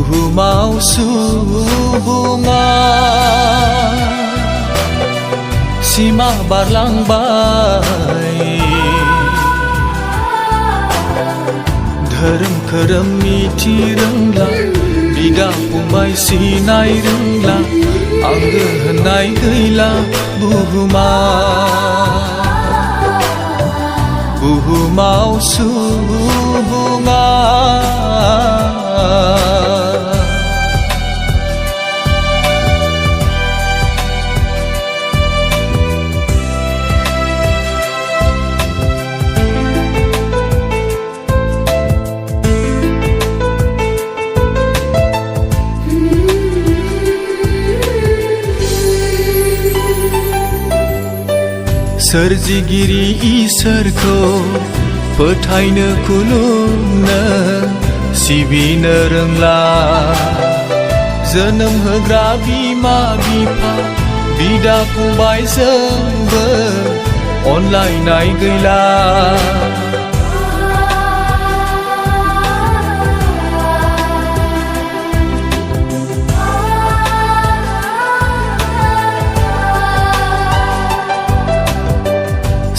buhumaw subunga Sima barlang bay Dharem kerem miti rengla Bida pumbai sinai rengla Angge henai gila buhumaw subunga Soerjigiri Isarko फोथायनो खुलुमनो सिबिनो रोंला जोनोम होग्रा बिमा बिफा बिदा फंबायजोंबो अनलायनाय गैला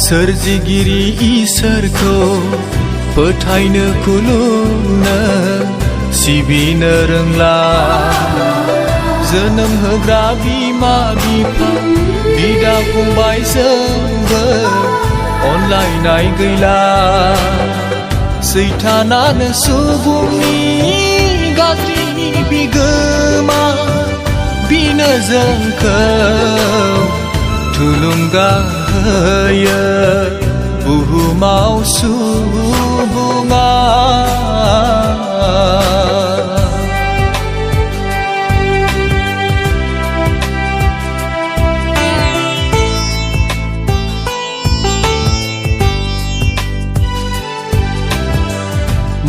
सोरजिगिरि इसोरखौ फोथायनो खुलुमनो सिबिनो रोंला जोनोम होग्रा बिमा बिफा बिदा फंबायजोंबो अनलायनाय गैला सैतानानो सुबुंनि गाज्रि बिगोमा बिनो जोंखौ थुलुंगा होयो बुहुमाव सुबुङा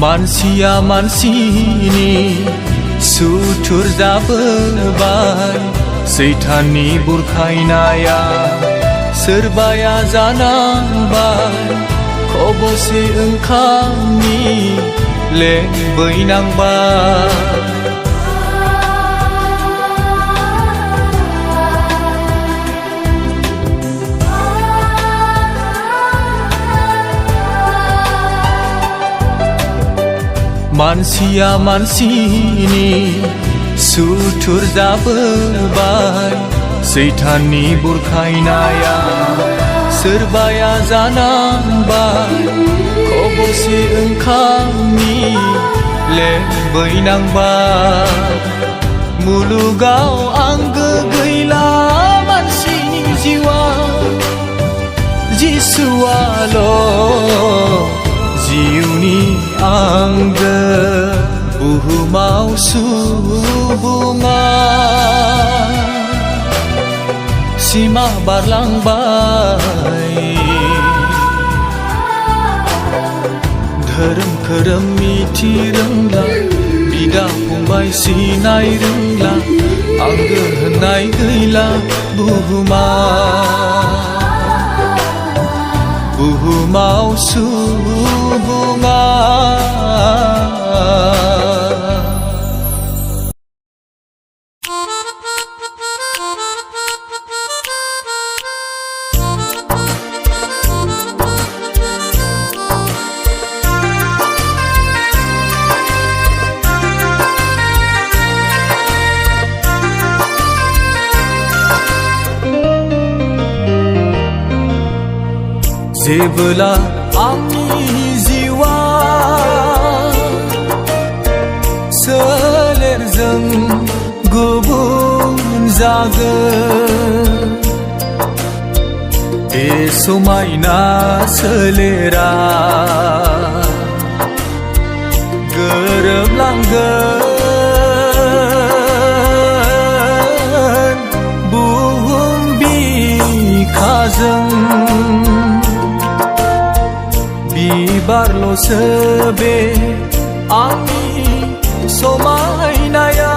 मानसिया मानसिनि सुथुर जाबोबाय सैताननि बुरखायनाया सोरबाया जानांबाय खबसे ओंखामनि लेंबैनांबाय मानसिया मानसिनि सुथुर जाबोबाय सैताननि बुरखायनाया सोरबाया जानांबाय खबसे ओंखामनि लेंबैनांबाय मुलुगाव आंगो गैला मानसिनि जिउआ जिसुआल' जिउनि आंगो बुहुमाव सुबुङा सिमा बारलांबाय धोरोम खोरोम मिथि रोंला बिदा फंबाय सिनाय रोंला आंगो होननाय गैला बुहुमाव सुबुङा जेबोला आंनि जिउआ सोलेरजों गुबुन जागोन बे समायना सोलेरा गोरोबलांगोन बुहुम बिखाजों बिबारल'सो बे आंनि समायनाया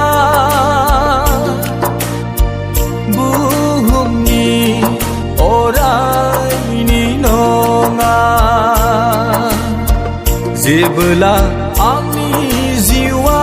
बुहुमनि अरायनि नङा जेबोला आंनि जिउआ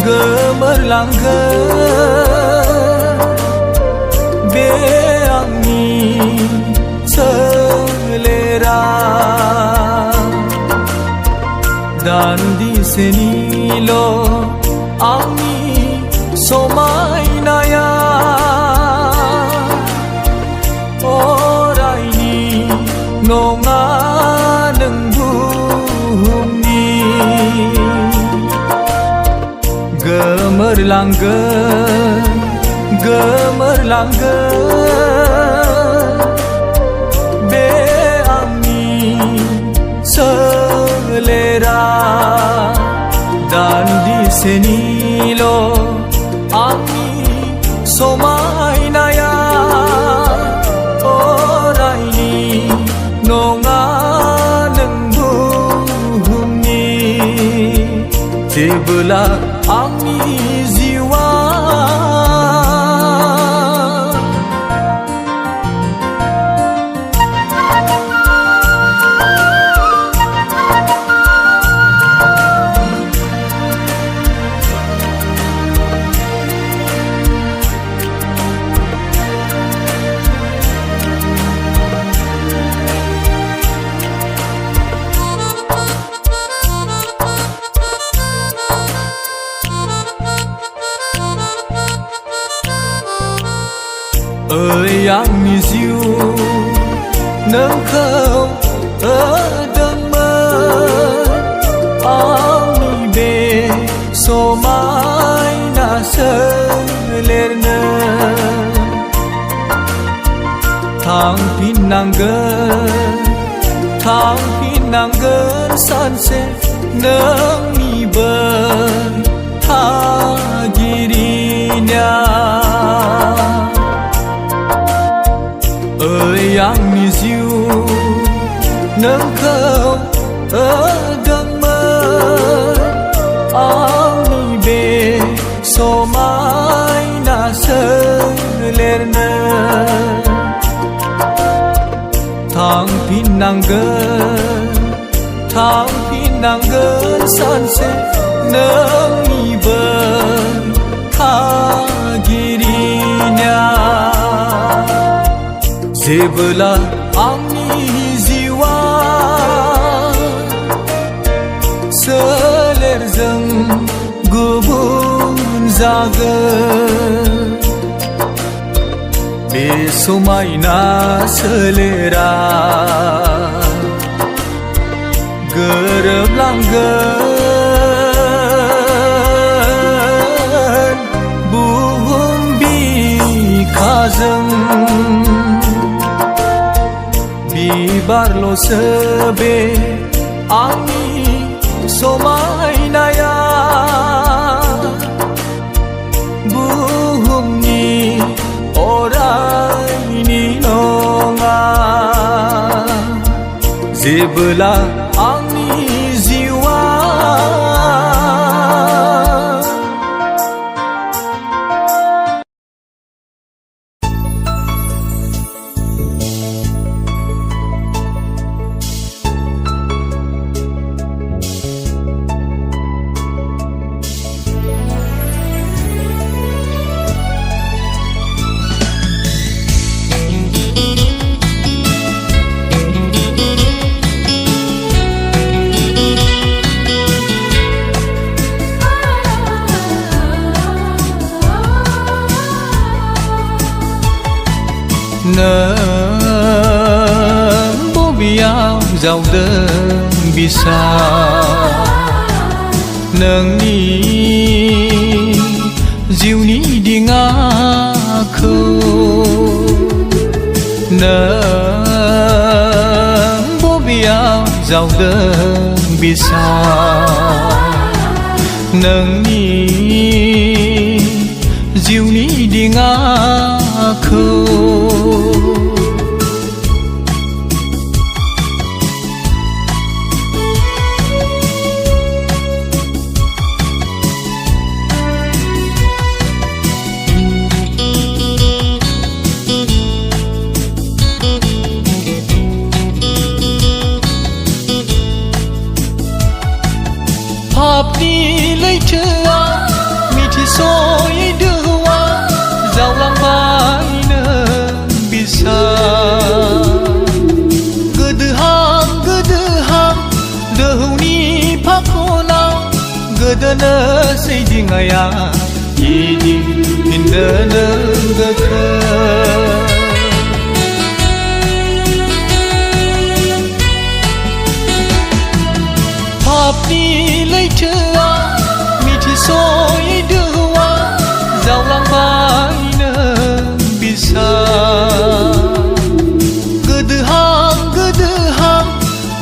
gemerlanggeng be angni selera dan di sini lo angni somai naya orai ni nonga neng bumi gemerlanggeng be angni selera dan di sini lo angni somai naya orai ni nonga neng bumi sebelah angni jiwa ơi anh yêu nâng không ở đêm mơ anh về số mai na sơ lên thang pinanggen sunset nâng mi ben tha dirinya ơi anh yêu nâng không ở đêm mơ anh về số mai na sơ lên thang pinanggen sunset nâng mi ben tha dirinya sebelah angni jiwa selerjeng gubun jaga besomai na selera gereblanggeng buhum bikajeng bibar lo sebe angni somai naya buhum ni orai ni nonga sebelah angni jiwa nâng bố biao giàu đơn bisa nâng ni diu ni di ngaku nâng bố biao giàu đơn bisa nâng ni diu ni di ngaku seidingaya yidi hindana gakha Papni laitua mitisoy duwa zawlangbay na bisa Gedehang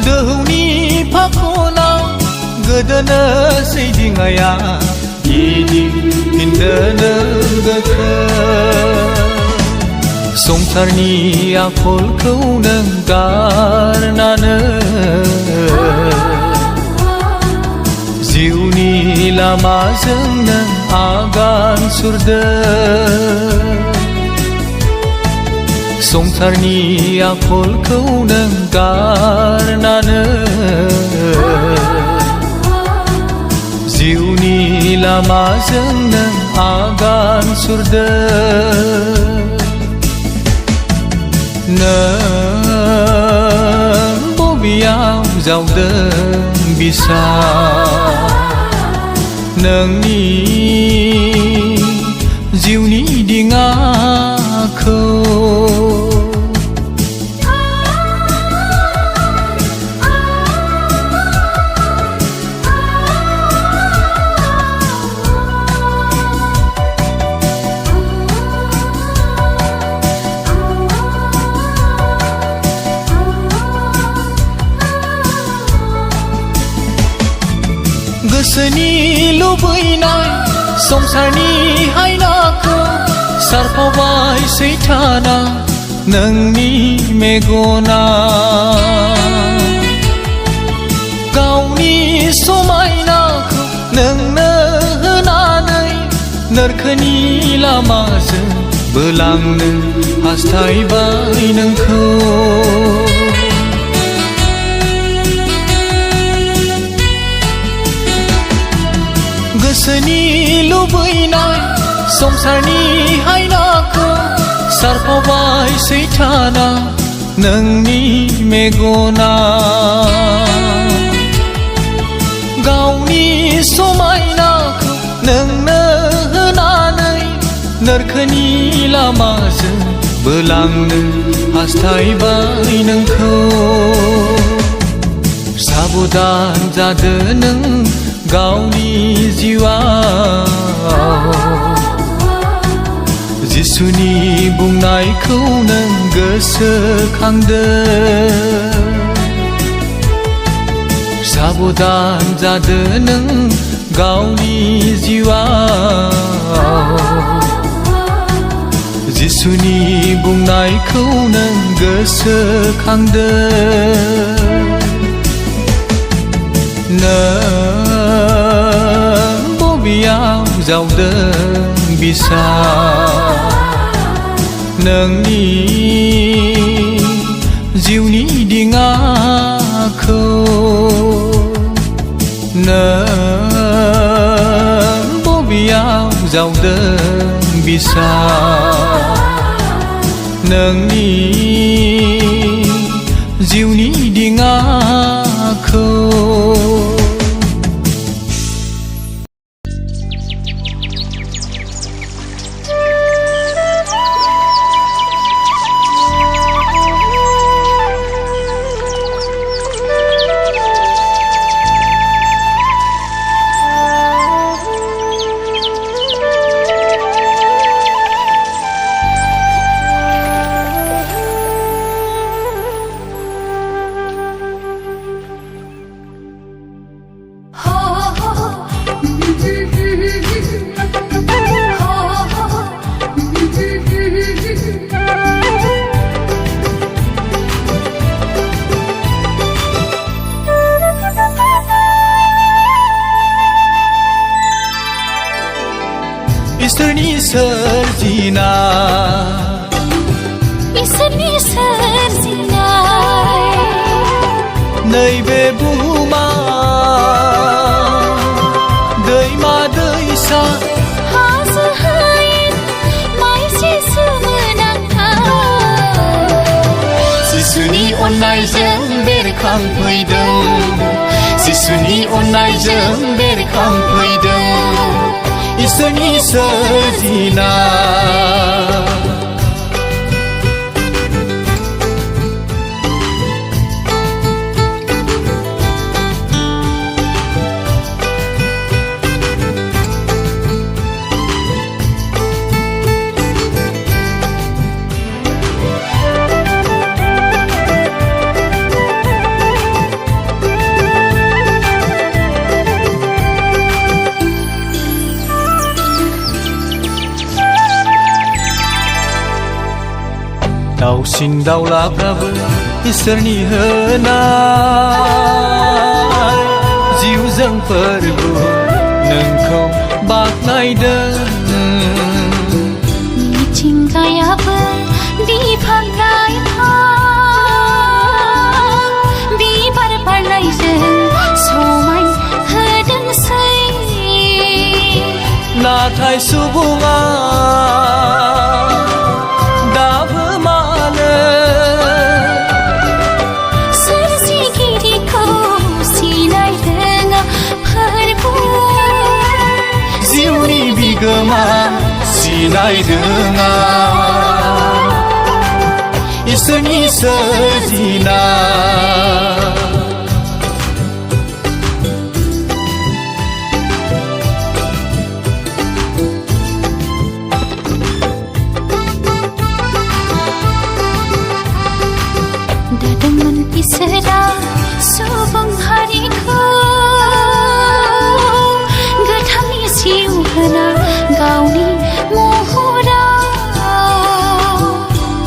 dehuni pakona Gedana seidingaya yidi hindana gakha Songtarni akolkau nang garnana Jiwni lamajों nang agan surda Songtarni akolkau nang garnana Jiwni lamajों nang agan surda Nang bobiyau जावदों bisa Nोंनि जिउनि दिङाखौ गोसोनि लुबैनाय संसारनि हायनाखौ सारफावबाय सैथाना नोंनि मेगना गावनि समायनाखौ नोंनो होनानै नोरखोनि लामाजों बोलांनो हास्थायबाय नोंखौ गोसोनि लुबैनाय संसारनि हायनाखौ सारफावबाय सैथाना नोंनि मेगना गावनि समायनाखौ नोंनो होनानै नोरखोनि लामाजों बोलांनो हास्थायबाय नोंखौ साबधान जादो नों गावनि जिउआव जिसुनि बुंनायखौ नों गोसोखांदो साबधान जादो नों गावनि जिउआव जिसुनि बुंनायखौ नों गोसोखांदो Nang bobiyau जावदों bisa Nोंनि जिउनि दिङाखौ Nang bobiyau जावदों bisa Nोंनि जिउनि दिङाखौ इसोरनि सोरजिनाय नैबे बुहुमा दैमा दैसा हाजो हायेन मानसि सोमोनांथाव जिसुनि अननायजों बेरखांफैदों जिसुनि अननायजों बेरखांफैदों Isoni sezina दाउसिन दाउलाफ्राबो इसोरनि होनाय जिउजों फोरबो नोंखौ बाख्नायदों मिथिंगायाबो बिफां लाइफां बिबार बारनायजों समाय होदोंसै नाथाय सुबुङा बिगोमा सिनाय रोङा इसोरनि सोरजिना दादोंमोन इसोरा सुबुं हारिखौ गोथांनि जिउ होना गावनि महराव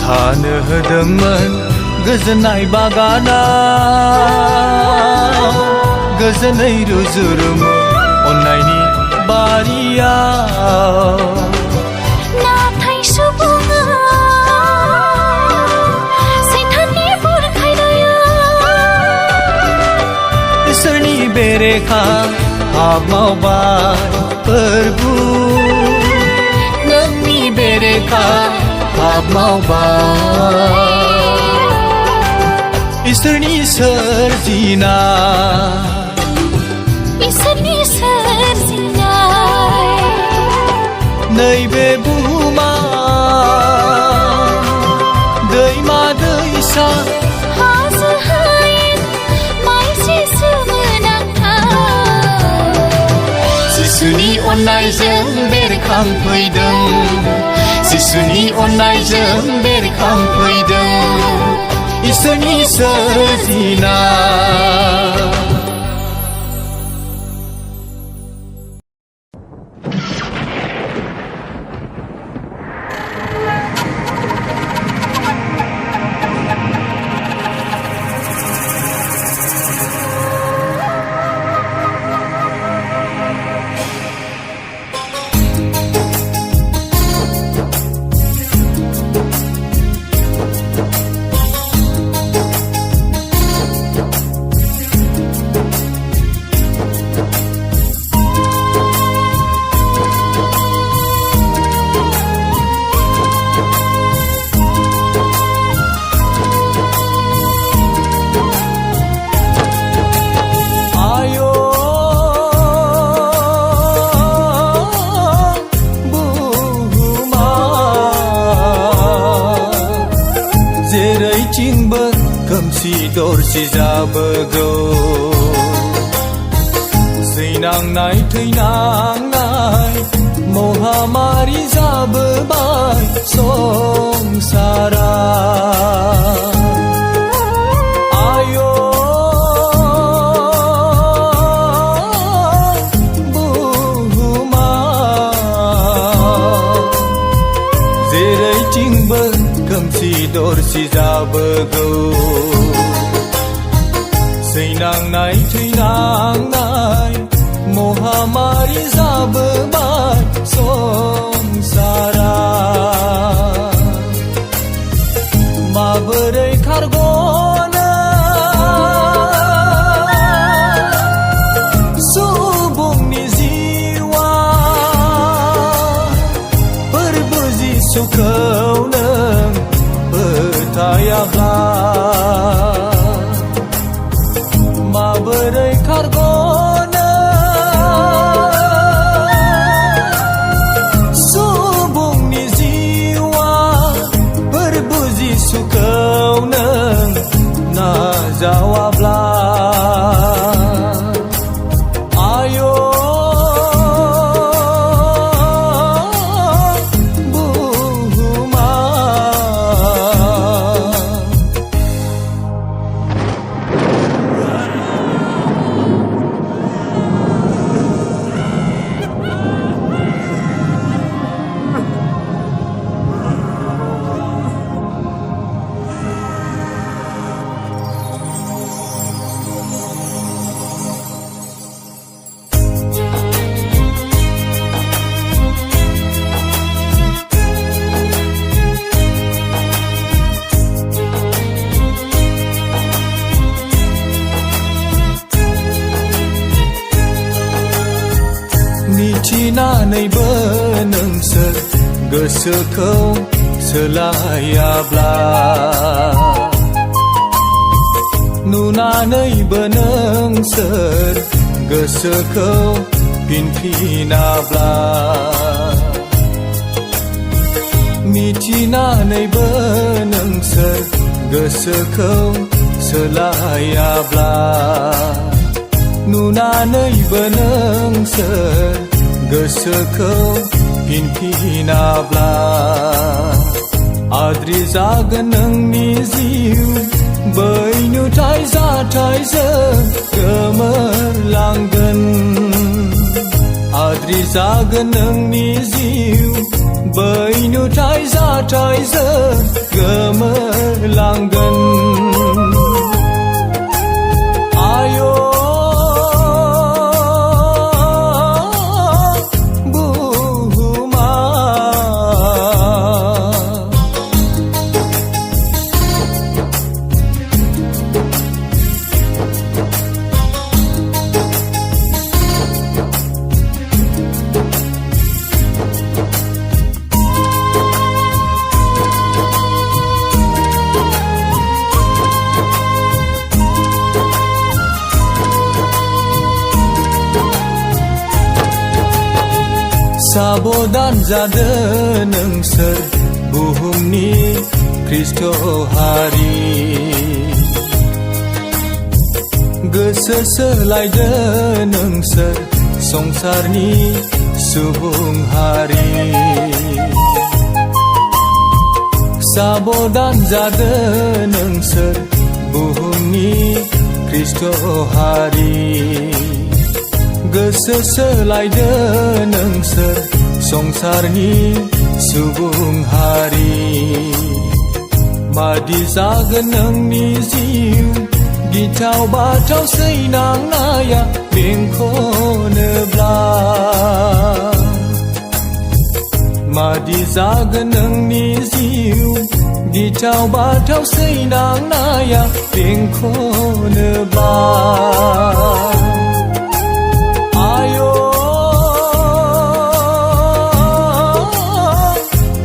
थानो होदोंमोन गोजोननाय बागानाव गोजोनै रुजुरुमु अननायनि बारियाव नाथाय सुबुङा सैताननि बुरखायनायाव इसोरनि बेरेखा हाबा मावबाय फोरबु नोंनि बेरेखा हाबा मावबाय इसोरनि सोरजिना इसोरनि सोरजिनाय नैबे बुहुमा दैमा दैसा हाजो हायेन मानसि सोमोनांथाव जिसुनि अननायजों बेरखांफैदों जिसुनि अननायजों बेरखांफैदों इसोरनि सोरजिना जेरैथिंबो खोमसि दरसि जाबोगौ सैनांनाय थैनांनाय महामारि जाबोबाय संसारा आय' बुहुमा जेरैथिंबो खोमसि दरसि जाबोगौ सैनांनाय थैनांनाय महामारि जाबोबाय संसारा माबोरै खारग'नो सुबुंनि जिउआ फोरबो जिसुखौ नों फोथायाब्ला माबोरै खारग'नो मिथिनानैबो नोंसोर गोसोखौ सोलायाब्ला नुनानैबो नोंसोर गोसोखौ फिनफिनाब्ला मिथिनानैबो नोंसोर गोसोखौ सोलायाब्ला नुनानैबो नोंसोर गोसोखौ फिनफिनाब्ला आद्रि जागोन नोंनि जिउ बै नुथाय जाथायजों गोमोरलांगोन आद्रि जागोन नोंनि जिउ बै नुथाय जाथायजों गोमोरलांगोन आयो साबधान जादो नोंसोर बुहुमनि ख्रिस्ट' हारि गोसो सोलायदो नोंसोर संसारनि सुबुं हारि साबधान जादो नोंसोर बुहुमनि ख्रिस्ट' हारि गोसो सोलायदो नोंसोर संसारनि सुबुं हारि मादि जागोन नोंनि जिउ गिथाव बाथाव सैनांनाया बेंखनोब्ला मादि जागोन नोंनि जिउ गिथाव बाथाव सैनांनाया बेंखनोब्ला आयो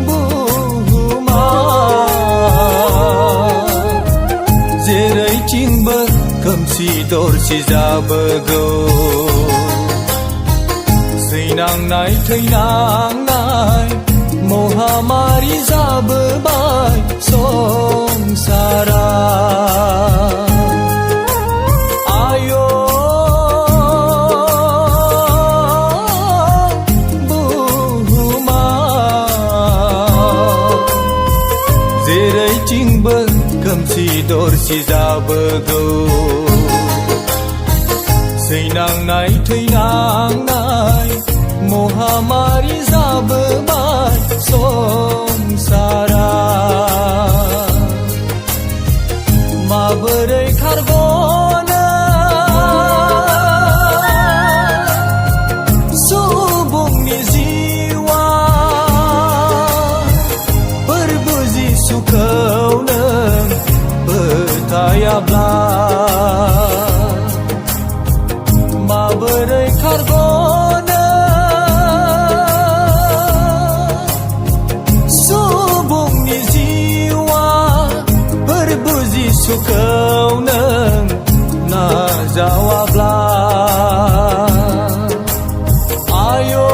बुहुमा जेरैथिंबो खोमसि दरसि जाबोगौ सैनांनाय थैनांनाय महामारि जाबोबाय संसारा आयो जेरैथिंबो खोमसि दरसि जाबोगौ सैनांनाय थैनांनाय महामारि जाबोबाय संसारा माबोरै खारग'नो सुबुंनि जिउआ फोरबो जिसुखौ नों फोथायाब्ला माबोरै खारग'नो सुबुंनि जिउआ फोरबो जिसुखौ नों नाजावाब्ला आयो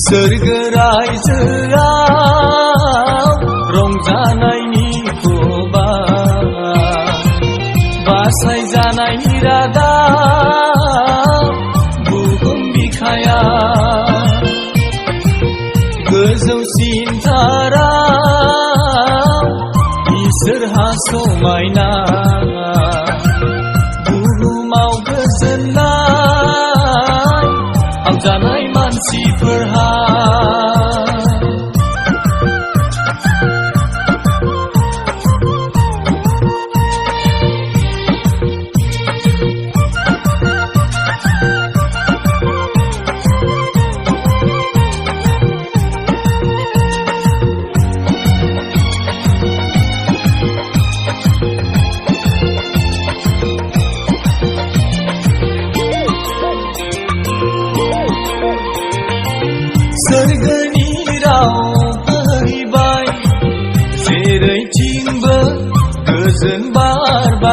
सोरगो रायजोआव रंजानायनि खबार बासायजानायनि रादाब बुहुम बिखायाव गोजौसिन थाराव इसोरहा समायना बुहुमाव गोजोननाय हामजानाय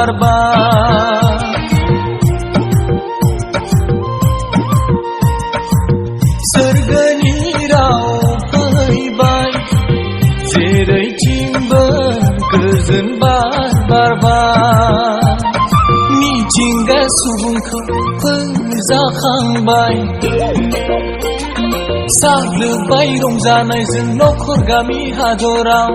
बारबार सोरगोनि राव फैबाय जेरैथिंबो गोजोन बार बारबार मिथिंगा सुबुंखौ फोजाखांबाय साग्लोबबाय रंजानायजों नखर गामि हादराव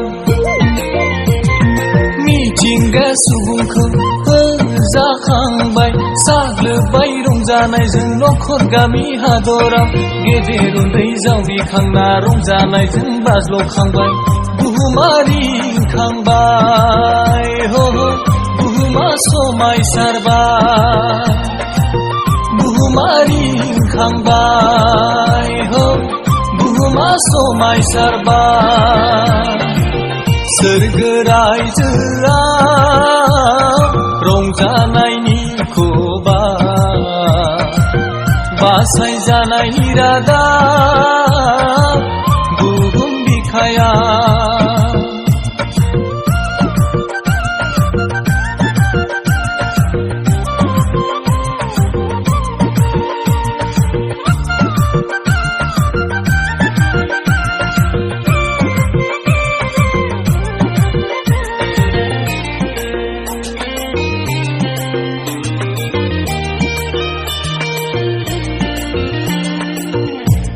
मिथिंगा सुबुंखौ फोजाखांबाय साग्लोबबाय रंजानायजों नखर गामि हादराव गेदेर उन्दै जावरिखांना रंजानायजों बाज्ल'खांबाय बुहुमा रिंखांबाय हो बुहुमा समायसारबाय बुहुमा रिंखांबाय हो बुहुमा समायसारबाय सोरगो रायजोआव रंजानायनि खबार बासायजानायनि रादाब बुहुम बिखायाव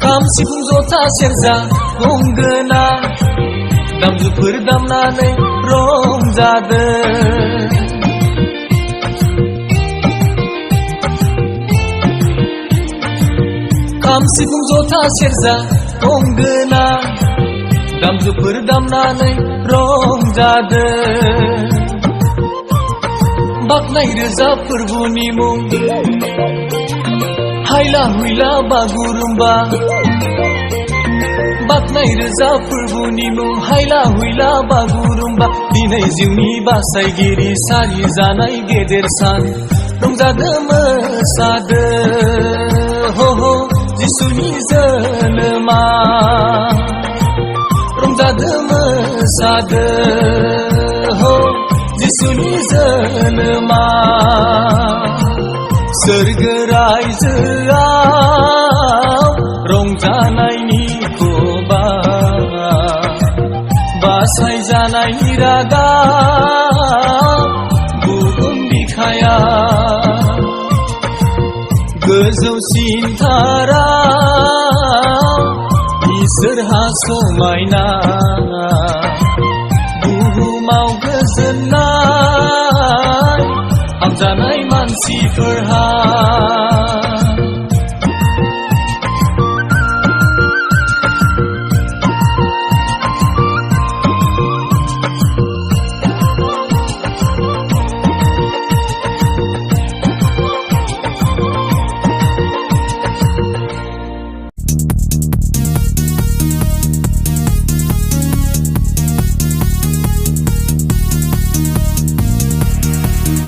खाम सिफुं जथा सेरजा गंगोना दामजुफोर दामनानै रंजादों खाम सिफुं जथा सेरजा गंगोना दामजुफोर दामनानै रंजादों बाखनाय रोजाब फोरबोनि मुं हायला हुइला बागुरुम्बा बाखनाय रोजाब फोरबोनि मुं हायला हुइला बागुरुम्बा दिनै जिउनि बासायगिरि सारि जानाय गेदेर सान रंजादो मोसादो हो जिसुनि जोनोमा रंजादो मोसादो हो जिसुनि जोनोमा सोरगो रायजोआव रंजानायनि खबार बासायजानायनि रादाब बुहुम बिखायाव गोजौसिन थाराव इसोरहा समायना बुहुमाव गोजोननाय हामजानाय मानसिफोरहा